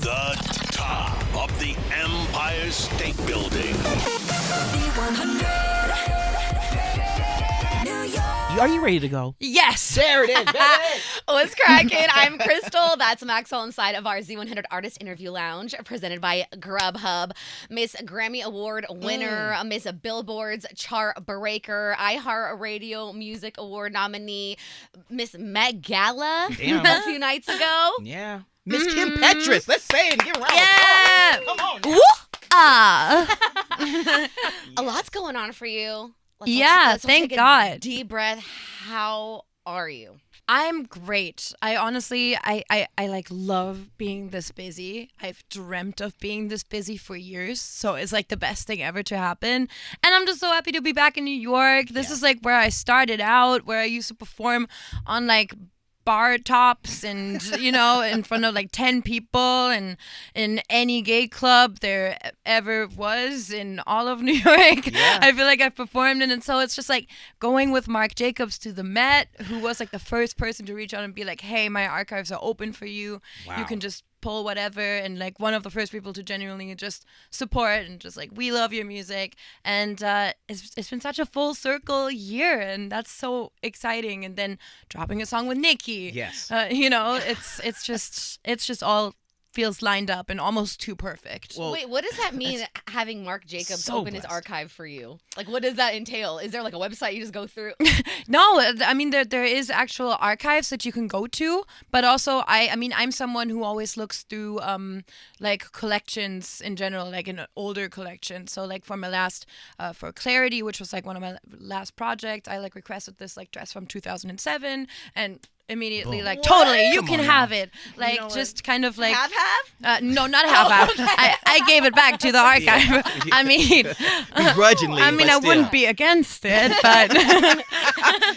The top of the Empire State Building. Are you ready to go? Yes. There it is. What's cracking? I'm Crystal. That's Maxwell inside of our Z100 Artist Interview Lounge, presented by Grubhub. Miss Grammy Award winner, Miss Billboard's chart breaker, iHeartRadio Music Award nominee, Miss Met Gala a few nights ago. Yeah. Miss Kim Petras. Let's say it. Get around. Yeah. Come on. A lot's going on for you. Yeah, Let's thank take God. A deep breath. How are you? I'm great. I honestly, I like love being this busy. I've dreamt of being this busy for years. So it's like the best thing ever to happen. And I'm just so happy to be back in New York. This is like where I started out, where I used to perform on like bar tops and, you know, in front of like 10 people and in any gay club there ever was in all of New York. Yeah. I feel like I've performed in. And so it's just like going with Marc Jacobs to the Met, who was like the first person to reach out and be like, hey, my archives are open for you. Wow. You can just pull whatever, and like one of the first people to genuinely just support and just like, we love your music. And it's been such a full circle year, and that's so exciting. And then dropping a song with Nicki, Yes. you know, it's just all feels lined up and almost too perfect. Well, Wait, what does that mean, having Marc Jacobs so open his blessed. archive for you? Like, what does that entail? Is there like a website you just go through? No, I mean there is actual archives that you can go to, but also I mean I'm someone who always looks through like collections in general, like an older collection. So like for my last for Clarity, which was like one of my last projects, I like requested this like dress from 2007 and immediately Boom. like totally you Come can on have now. it, like know just kind of like Have? no, not half. I gave it back to the archive. I mean, begrudgingly. I mean, but I wouldn't still. be against it, but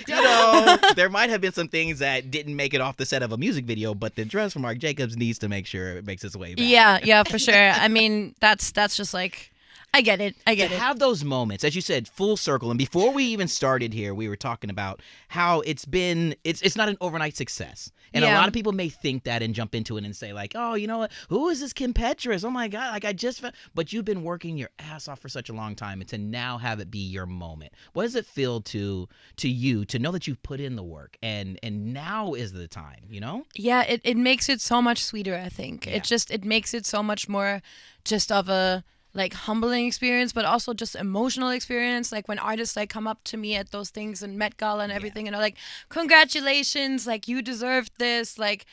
You know, there might have been some things that didn't make it off the set of a music video, but the dress from Marc Jacobs needs to make sure it makes its way back. yeah, for sure. I mean, that's just like, I get it. To have those moments, as you said, full circle. And before we even started here, we were talking about how it's not an overnight success. And a Yeah. lot of people may think that and jump into it and say like, oh, you know what? Who is this Kim Petras? Oh my God. Like but you've been working your ass off for such a long time, and to now have it be your moment. What does it feel to you to know that you've put in the work and now is the time, you know? Yeah, it makes it so much sweeter, I think. Yeah. It makes it so much more just of a like humbling experience, but also just emotional experience. Like when artists like come up to me at those things and Met Gala and everything and are like, congratulations, like you deserved this, like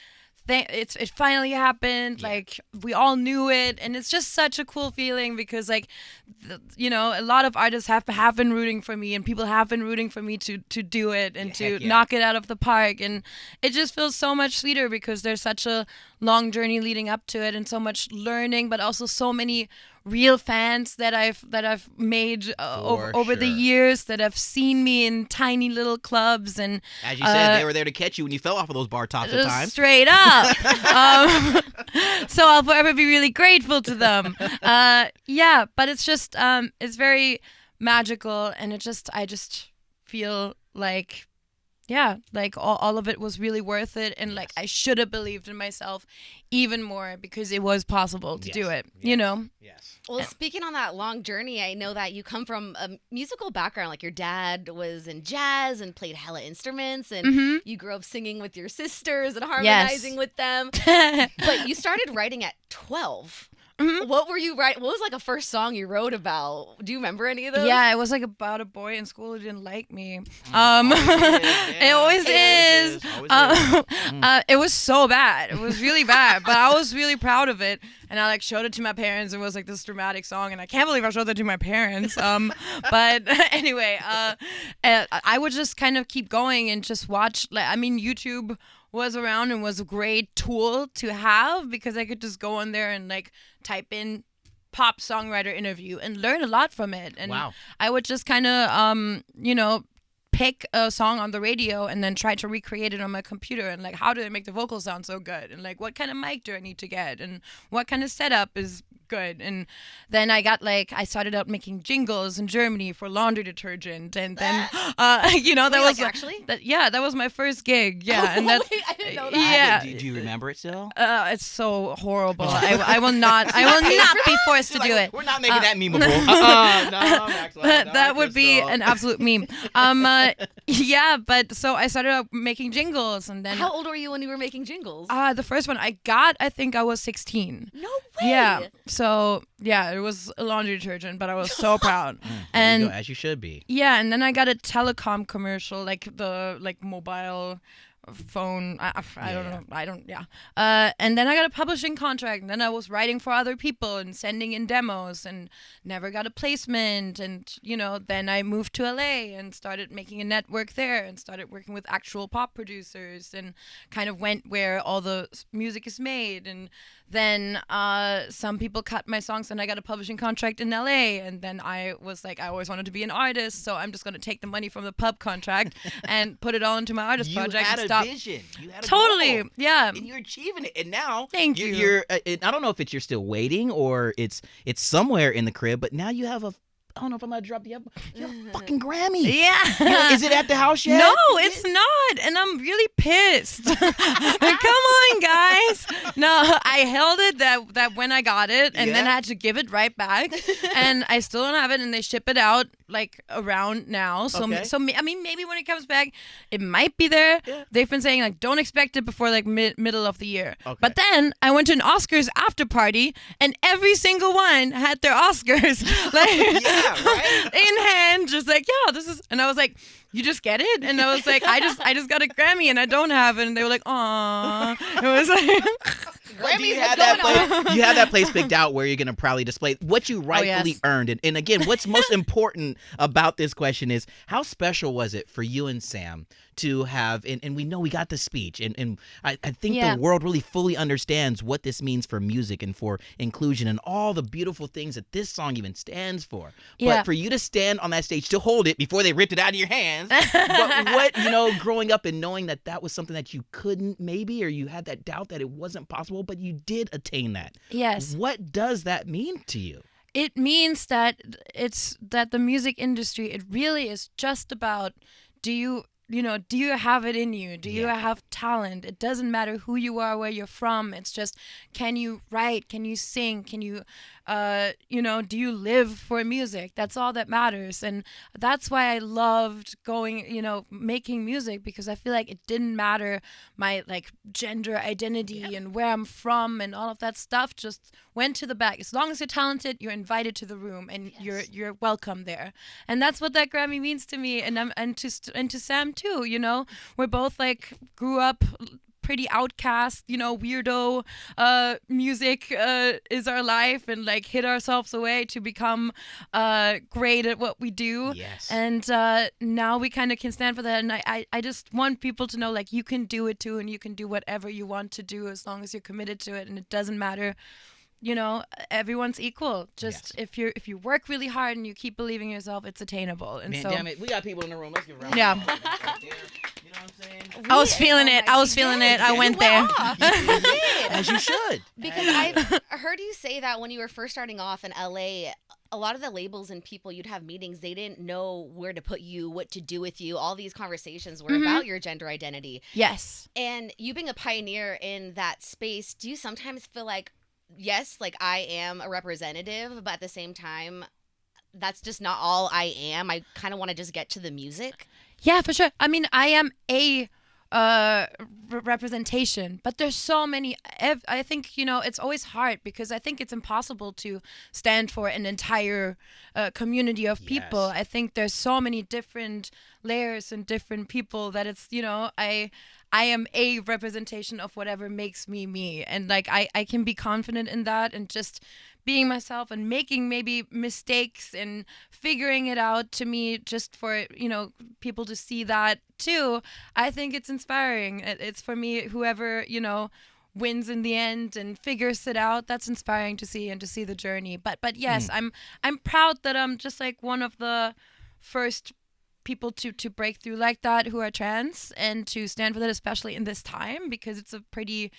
it finally happened, like we all knew it. And it's just such a cool feeling because like you know, a lot of artists have been rooting for me, and people have been rooting for me to do it and to knock it out of the park. And it just feels so much sweeter because there's such a long journey leading up to it and so much learning, but also so many real fans that I've made over the sure. years, that have seen me in tiny little clubs. And As you said, they were there to catch you when you fell off of those bar tops at times. straight up. So I'll forever be really grateful to them. Yeah, but it's just it's very magical, and I just feel like, yeah, like all of it was really worth it, and like I should have believed in myself even more because it was possible to do it, you know? Yes. Well, speaking on that long journey, I know that you come from a musical background. Like your dad was in jazz and played hella instruments, and you grew up singing with your sisters and harmonizing with them. But you started writing at 12. What were you writing? What was like a first song you wrote about? Do you remember any of those? Yeah, it was like about a boy in school who didn't like me. It always is. It was so bad. It was really bad, but I was really proud of it. And I like showed it to my parents. It was like this dramatic song, and I can't believe I showed that to my parents. But anyway, I would just kind of keep going and just watch. Like, I mean, YouTube was around and was a great tool to have because I could just go on there and like type in pop songwriter interview and learn a lot from it. And Wow. I would just kind of, you know, pick a song on the radio and then try to recreate it on my computer, and like, how do I make the vocals sound so good, and like what kind of mic do I need to get, and what kind of setup is good. And then I started out making jingles in Germany for laundry detergent, and then that was actually that was my first gig. Yeah, and that's I didn't know that. Yeah. Do you remember it still? It's so horrible. I will not be forced to do it. We're not making that memeable. No, Maxwell, that would be an absolute meme. Yeah, but so I started out making jingles, and then How old were you when you were making jingles? the first one I got, I think I was 16. No way. Yeah. So yeah, it was a laundry detergent, but I was so proud. There you go, as you should be. Yeah, and then I got a telecom commercial, like the mobile phone. I don't know. I don't. Yeah. And then I got a publishing contract, and then I was writing for other people and sending in demos, and never got a placement. And then I moved to LA and started making a network there, and started working with actual pop producers, and kind of went where all the music is made. And then some people cut my songs, and I got a publishing contract in LA. And then I was like, I always wanted to be an artist, so I'm just gonna take the money from the pub contract and put it all into my artist project. You had a vision. You had a totally goal. Yeah, and you're achieving it. And now Thank you. You're I don't know if you're still waiting or it's somewhere in the crib, but now you have I don't know if I'm gonna drop the album. You have a fucking Grammy. Yeah. Is it at the house yet? No, it's not, and I'm really pissed. Come on, guys. No, I held it that when I got it, and then I had to give it right back, and I still don't have it, and they ship it out around now. So I mean, maybe when it comes back, it might be there. Yeah. They've been saying don't expect it before middle of the year. Okay. But then I went to an Oscars after party, and every single one had their Oscars right? in hand, just this is, and I was like, you just get it? And I was like, I just got a Grammy and I don't have it. And they were like, aw. It was like do you have that place picked out where you're going to proudly display what you rightfully earned? And again, what's most important about this question is how special was it for you and Sam to have, and we know we got the speech, and I think the world really fully understands what this means for music and for inclusion and all the beautiful things that this song even stands for. But for you to stand on that stage to hold it before they ripped it out of your hands, but what, growing up and knowing that was something that you couldn't maybe, or you had that doubt that it wasn't possible, but you did attain that. Yes. What does that mean to you? It means that that the music industry, it really is just about, do you have it in you? Do you have talent? It doesn't matter who you are, where you're from. It's just, can you write? Can you sing? Can you, do you live for music? That's all that matters. And that's why I loved making music, because I feel like it didn't matter my gender identity and where I'm from and all of that stuff just went to the back. As long as you're talented, you're invited to the room and you're welcome there. And that's what that Grammy means to me, and to Sam too. We're both grew up pretty outcast, weirdo music is our life, and hid ourselves away to become great at what we do. Yes. And now we kind of can stand for that, and I just want people to know you can do it too, and you can do whatever you want to do as long as you're committed to it, and it doesn't matter. Everyone's equal. Just if you work really hard and you keep believing in yourself, it's attainable. And man, damn it, we got people in the room. Let's give a round. Yeah. You know what I'm saying? I was feeling it. I went there. As you should. Because I've heard you say that when you were first starting off in LA, a lot of the labels and people you'd have meetings, they didn't know where to put you, what to do with you. All these conversations were about your gender identity. Yes. And you being a pioneer in that space, do you sometimes feel yes, I am a representative, but at the same time, that's just not all I am. I kind of want to just get to the music. Yeah, for sure. I mean, I am a representation, but there's so many. I think it's always hard, because I think it's impossible to stand for an entire community of people. I think there's so many different layers and different people that it's I am a representation of whatever makes me me, and I can be confident in that, and just being myself and making maybe mistakes and figuring it out, to me, just for people to see that too. I think it's inspiring. It's for me, whoever wins in the end and figures it out, that's inspiring to see, and to see the journey. But yes, I'm proud that I'm just one of the first people to break through like that, who are trans, and to stand for that, especially in this time, because it's a pretty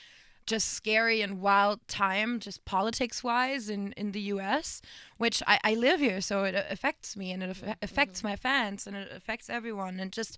just scary and wild time, just politics-wise in the U.S., which I live here, so it affects me, and it affects my fans, and it affects everyone. And just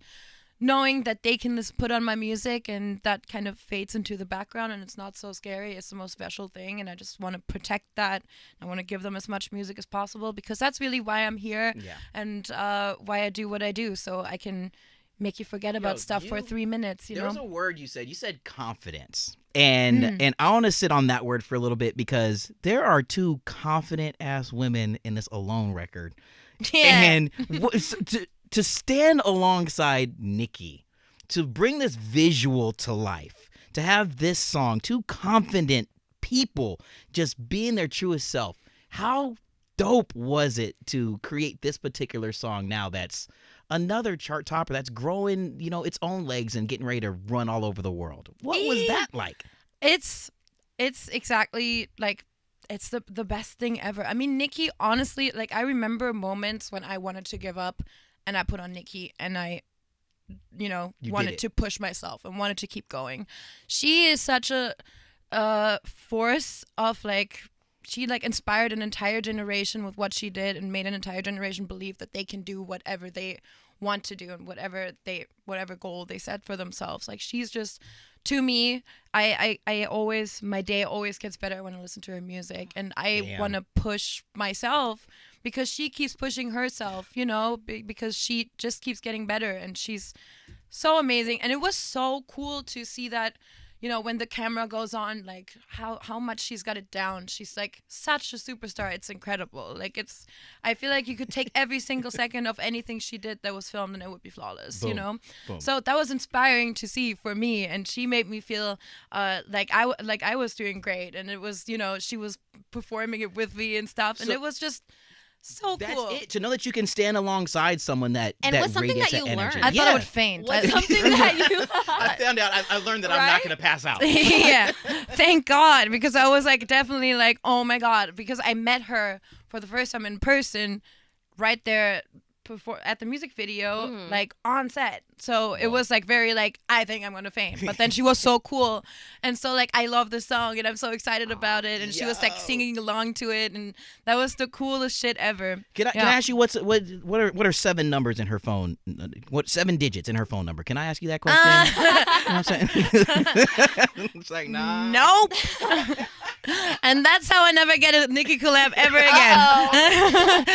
knowing that they can just put on my music and that kind of fades into the background and it's not so scary, it's the most special thing. And I just want to protect that. I want to give them as much music as possible, because that's really why I'm here, and why I do what I do, so I can make you forget about stuff for 3 minutes. There was a word you said. You said confidence. And I want to sit on that word for a little bit, because there are two confident ass women in this Alone record. Yeah. And to stand alongside Nicki, to bring this visual to life, to have this song, two confident people just being their truest self. How dope was it to create this particular song now that's another chart topper that's growing, its own legs and getting ready to run all over the world? What was that like? It's exactly like, it's the best thing ever. I mean, Nicki, honestly, like, I remember moments when I wanted to give up, and I put on Nicki, and I, wanted to push myself and wanted to keep going. She is such a force of, like, she, like, inspired an entire generation with what she did, and made an entire generation believe that they can do whatever they want to do and whatever goal they set for themselves. Like, she's just, to me, I always, my day always gets better when I listen to her music, and I want to push myself, because she keeps pushing herself, because she just keeps getting better, and she's so amazing. And it was so cool to see that, when the camera goes on, like, how much she's got it down. She's, like, such a superstar. It's incredible. Like, I feel like you could take every single second of anything she did that was filmed and it would be flawless, Boom. So that was inspiring to see for me, and she made me feel like I was doing great, and it was, she was performing it with me and stuff, and it was just so that's cool. it, to know that you can stand alongside someone that what's something radiates that you that energy. learned? I thought I would faint. What's something that you I found out. I learned that I'm not going to pass out. Yeah, thank God, because I was, like, definitely like, oh my God, because I met her for the first time in person right there at the music video, like, on set. So it was, like, very, like, I think I'm gonna faint, but then she was so cool, and so, like, I love the song, and I'm so excited about it, and she was, like, singing along to it, and that was the coolest shit ever. Can I ask you what are 7 numbers in her phone? What 7 digits in her phone number? Can I ask you that question? You know what I'm saying? It's like, nah. Nope. And that's how I never get a Nicki collab ever again.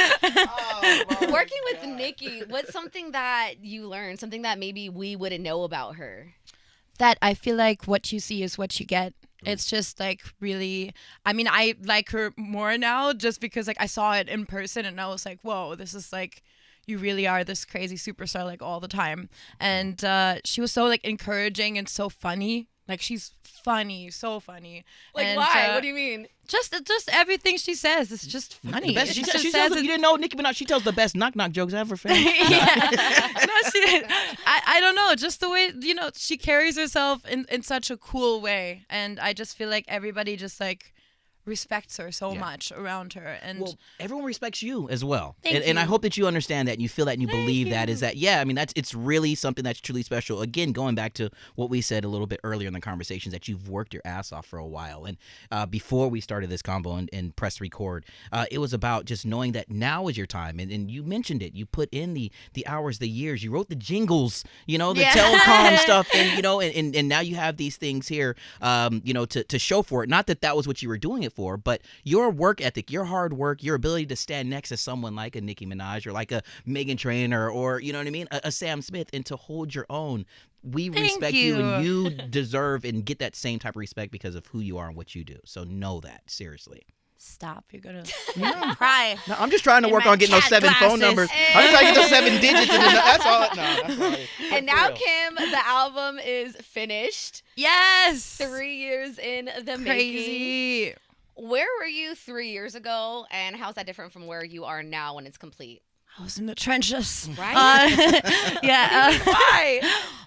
Working with Nicki, what's something that you learned, something that maybe we wouldn't know about her? That I feel like what you see is what you get. It's just, like, really, I mean, I like her more now just because, like, I saw it in person and I was like, whoa, this is, like, you really are this crazy superstar, like, all the time. And she was so, like, encouraging and so funny. Like, she's funny, so funny. Like, and, why? What do you mean? Just everything she says is just funny. The best, She she just tells, says you didn't know Nicki Minaj? She tells the best knock jokes ever, fam. Yeah. No, I don't know. Just the way, she carries herself in such a cool way. And I just feel like everybody just, like, respects her so much around her. And well, everyone respects you as well. Thank And I you. hope that you understand that and you feel that and you believe that you. is that, I mean, it's really something that's truly special. Again, going back to what we said a little bit earlier in the conversations, that you've worked your ass off for a while. And before we started this combo and press record, it was about just knowing that now is your time. And you mentioned it. You put in the hours, the years. You wrote the jingles, the telecom stuff. And, and now you have these things here, to show for it. Not that was what you were doing it for, but your work ethic, your hard work, your ability to stand next to someone like a Nicki Minaj or like a Megan Trainor or, you know what I mean, a Sam Smith, and to hold your own. We respect you, and you deserve and get that same type of respect because of who you are and what you do. So know that, seriously. Stop. You're going to cry. No, I'm just trying to work my on getting those 7 phone glasses. numbers. I'm just trying to get those 7 digits. That's all. That's all. And now, Kim, the album is finished. Yes. 3 years in the making. Crazy. Where were you 3 years ago, and how's that different from where you are now when it's complete? I was in the trenches. Right? Yeah. Why?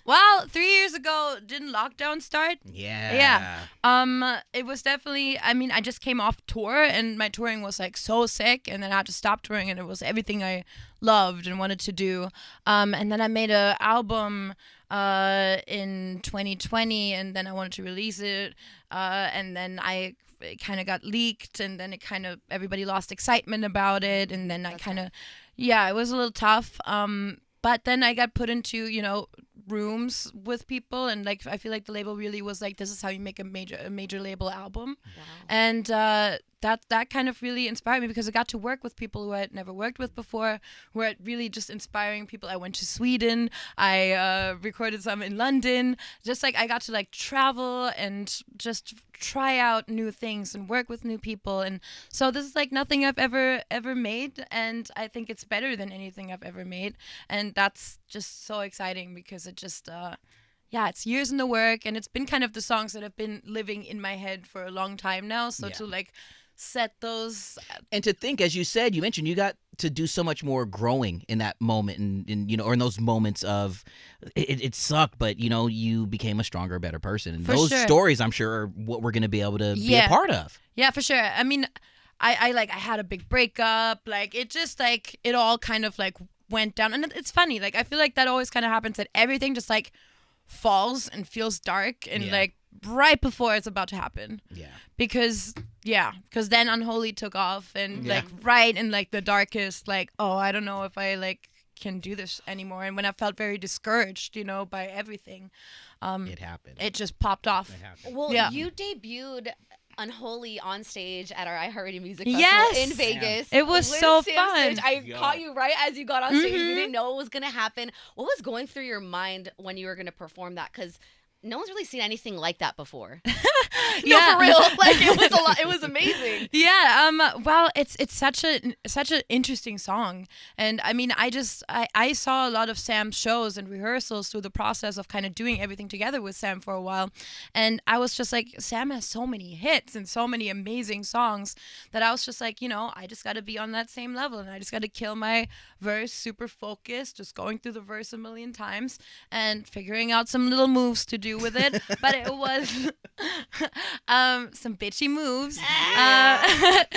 Well, 3 years ago, didn't lockdown start? Yeah. It was definitely, I mean, I just came off tour and my touring was, like, so sick, and then I had to stop touring, and it was everything I loved and wanted to do. And then I made an album in 2020, and then I wanted to release it, and then it kind of got leaked, and then everybody lost excitement about it, and then it was a little tough. But then I got put into, rooms with people, and like I feel like the label really was like, this is how you make a major label album. Wow. And that kind of really inspired me, because I got to work with people who I had never worked with before, who were really just inspiring people. I went to Sweden, I recorded some in London, just like I got to like travel and just try out new things and work with new people. And so this is like nothing I've ever made, and I think it's better than anything I've ever made, and that's just so exciting, because it just it's years in the work, and it's been kind of the songs that have been living in my head for a long time now. So to like set those, and to think, as you said, you mentioned you got to do so much more growing in that moment, and or in those moments of it sucked, but you became a stronger, better person, and those stories, I'm sure, are what we're going to be able to be a part of. Yeah, for sure. I mean, I had a big breakup, like it just like it all kind of like went down, and it's funny, like I feel like that always kind of happens, that everything just like falls and feels dark, and like right before it's about to happen. Because then Unholy took off, and like right in like the darkest, like, oh, I don't know if I like can do this anymore, and when I felt very discouraged, by everything, it happened. It just popped off. Well, you debuted Unholy on stage at our iHeartRadio Music Festival in Vegas. It was so fun. I caught you right as you got on stage. We didn't know what was going to happen. What was going through your mind when you were going to perform that? Because no one's really seen anything like that before. No, for real. Like it was a lot. It was amazing. Yeah. Well, it's such an interesting song, and I mean, I saw a lot of Sam's shows and rehearsals through the process of kind of doing everything together with Sam for a while, and I was just like, Sam has so many hits and so many amazing songs that I was just like, I just got to be on that same level, and I just got to kill my verse, super focused, just going through the verse a million times and figuring out some little moves to do with it. But it was some bitchy moves, and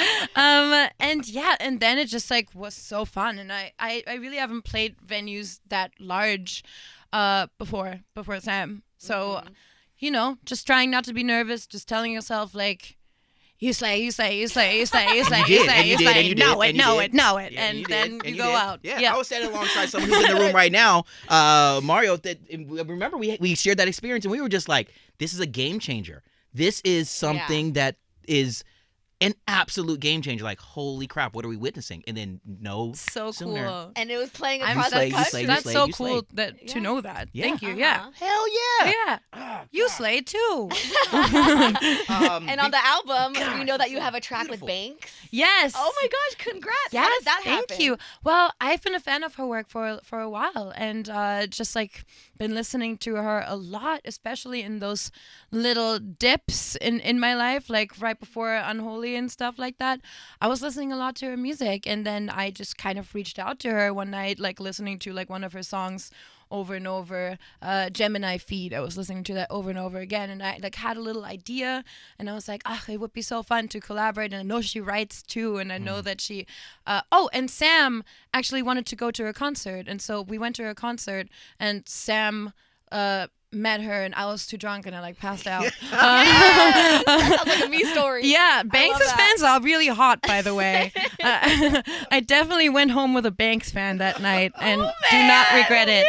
then it just like was so fun, and I really haven't played venues that large before Sam, so just trying not to be nervous, just telling yourself like, you slay, you slay, you slay, you slay, you slay, you slay, you slay, know it, and then you go out. Yeah, I was standing alongside someone who's in the room right now, Mario. That remember we shared that experience, and we were just like, this is a game changer. This is something that is an absolute game changer. Like, holy crap, what are we witnessing? And then so sooner. Cool. And it was playing across the country. That's so cool to know that. Yeah. Thank you. Yeah. Hell yeah. Yeah. You slay too. And on the album, we know that you have a track with Banks. Yes. Oh my gosh, congrats. Yes, how did that happen? Thank you. Well, I've been a fan of her work for a while, and just like been listening to her a lot, especially in those little dips in my life, like right before Unholy and stuff like that. I was listening a lot to her music, and then I just kind of reached out to her one night, like listening to like one of her songs over and over, Gemini Feed. I was listening to that over and over again, and I like had a little idea, and I was like, it would be so fun to collaborate, and I know she writes too, and I know that she and Sam actually wanted to go to her concert, and so we went to her concert, and Sam met her, and I was too drunk, and I like passed out. That sounds like a me story. Yeah, Banks' fans are really hot, by the way. I definitely went home with a Banks fan that night, and do not regret it.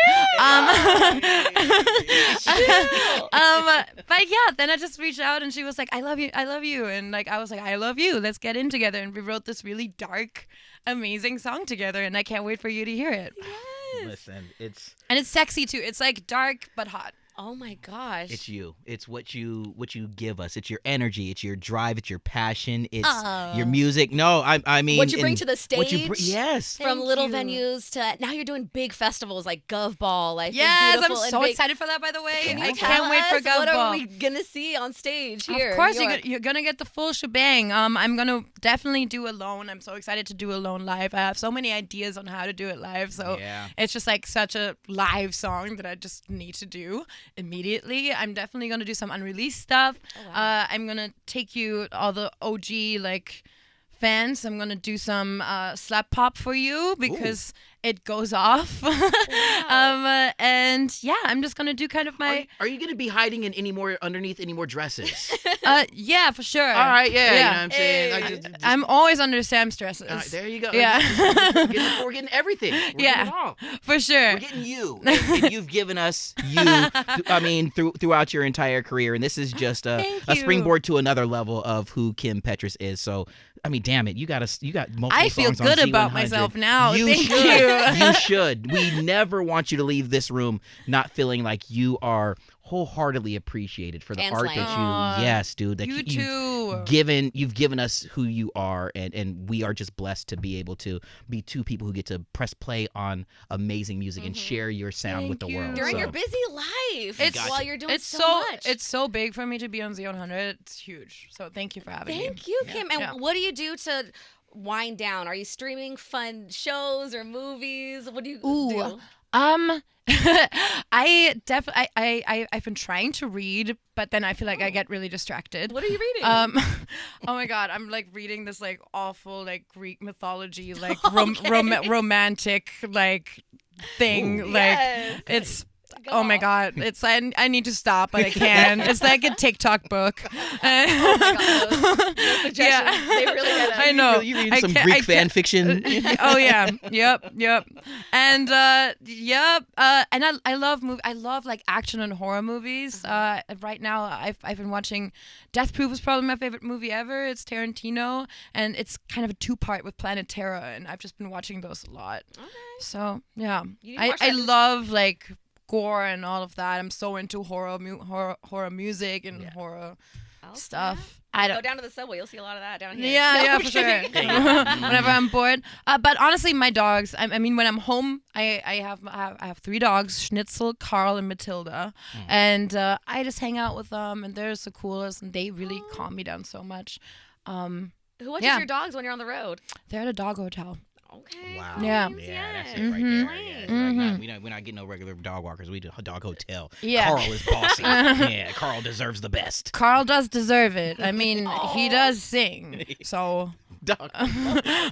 But yeah, then I just reached out, and she was like, I love you, and like I was like, I love you, let's get in together, and we wrote this really dark, amazing song together, and I can't wait for you to hear it. Yes. Listen, it's sexy too. It's like dark but hot. Oh my gosh. It's you. It's what you give us. It's your energy. It's your drive. It's your passion. It's your music. No, I mean what you bring to the stage. Yes. From little venues to now you're doing big festivals like Gov Ball. Like yes, I'm so excited for that. By the way, I can't wait for Gov Ball. What are we gonna see on stage here? Of course, you're gonna get the full shebang. I'm gonna definitely do Alone. I'm so excited to do Alone live. I have so many ideas on how to do it live. So it's just like such a live song that I just need to do immediately. I'm definitely going to do some unreleased stuff. Oh, wow. I'm going to take you, all the OG like fans, I'm going to do some slap pop for you, because it goes off. And yeah, I'm just gonna do kind of my. Are you gonna be hiding in underneath any more dresses? Yeah, for sure. All right, yeah. You know what I'm saying? I'm always under Sam's dresses. There you go. Yeah. We're getting everything. We're getting it all. For sure. We're getting you. And you've given us you. I mean, throughout your entire career, and this is just a springboard to another level of who Kim Petras is. So, I mean, damn it, you got multiple I feel songs on good Z100. about myself now. You Thank should. you. You should. We never want you to leave this room not feeling like you are wholeheartedly appreciated for the And art slang. that you, yes, dude, that You too. you've given us who you are, and we are just blessed to be able to be two people who get to press play on amazing music and share your sound Thank with the you. world. During So, your busy life, It's- while you're doing It's so much. It's so big for me to be on Z100. It's huge. So thank you for having me. Thank you, Kim. And Yeah. what do you do to wind down? Are you streaming fun shows or movies? What do you do? I've been trying to read, but then I feel like I get really distracted. What are you reading? Oh my God, I'm like reading this like awful like Greek mythology like romantic like thing. Ooh, like yes. it's. Go Oh my off. God! It's I need to stop, but I can. It's like a TikTok book. Oh my God, those suggestions, they really get us. I know. You reading I some can't- Greek I fan can't- fiction? Oh yeah, yep. And and I love I love like action and horror movies. Right now I've been watching Death Proof is probably my favorite movie ever. It's Tarantino, and it's kind of a 2-part with Planet Terror, and I've just been watching those a lot. Okay. So yeah, You need to watch I that. love like gore and all of that. I'm so into horror music and horror stuff. I Go don't. down to the subway. You'll see a lot of that down here. Yeah, No, yeah, I'm for sure. kidding. Whenever I'm bored. But honestly, my dogs. I mean, when I'm home, I have 3 dogs: Schnitzel, Carl, and Matilda. And I just hang out with them, and they're the coolest, and they really calm me down so much. Who watches Yeah. your dogs when you're on the road? They're at a dog hotel. Okay. Wow. Yeah. Nice, Yeah, that's yes. it right Mhm. there. Yeah. It's like we're not getting no regular dog walkers. We do a dog hotel. Yeah. Carl is bossy. Yeah, Carl deserves the best. Carl does deserve it. I mean, he does sing. So. Dog.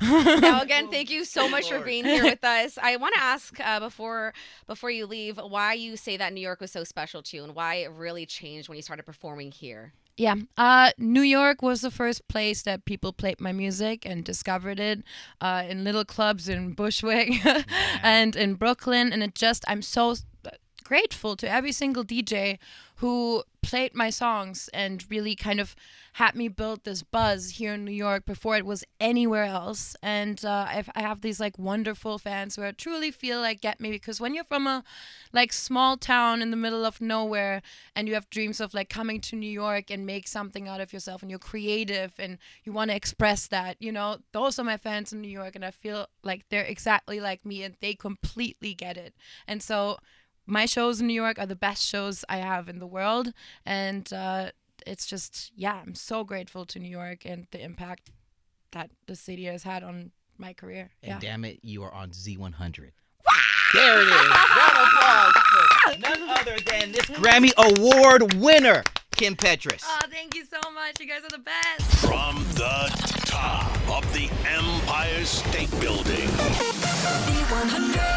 Now again, thank you so much for being here with us. I want to ask before you leave, why you say that New York was so special to you, and why it really changed when you started performing here. Yeah, New York was the first place that people played my music and discovered it in little clubs in Bushwick and in Brooklyn. And I'm so grateful to every single DJ who played my songs and really kind of had me build this buzz here in New York before it was anywhere else. And I have these like wonderful fans who I truly feel like get me, because when you're from a like small town in the middle of nowhere and you have dreams of like coming to New York and make something out of yourself, and you're creative and you want to express that, you know, those are my fans in New York, and I feel like they're exactly like me and they completely get it. And so my shows in New York are the best shows I have in the world. And it's just, yeah, I'm so grateful to New York and the impact that the city has had on my career. And Yeah. damn it, you are on Z100. There it is. Round of applause for none other than this Grammy Award winner, Kim Petras. Oh, thank you so much. You guys are the best. From the top of the Empire State Building. Z100.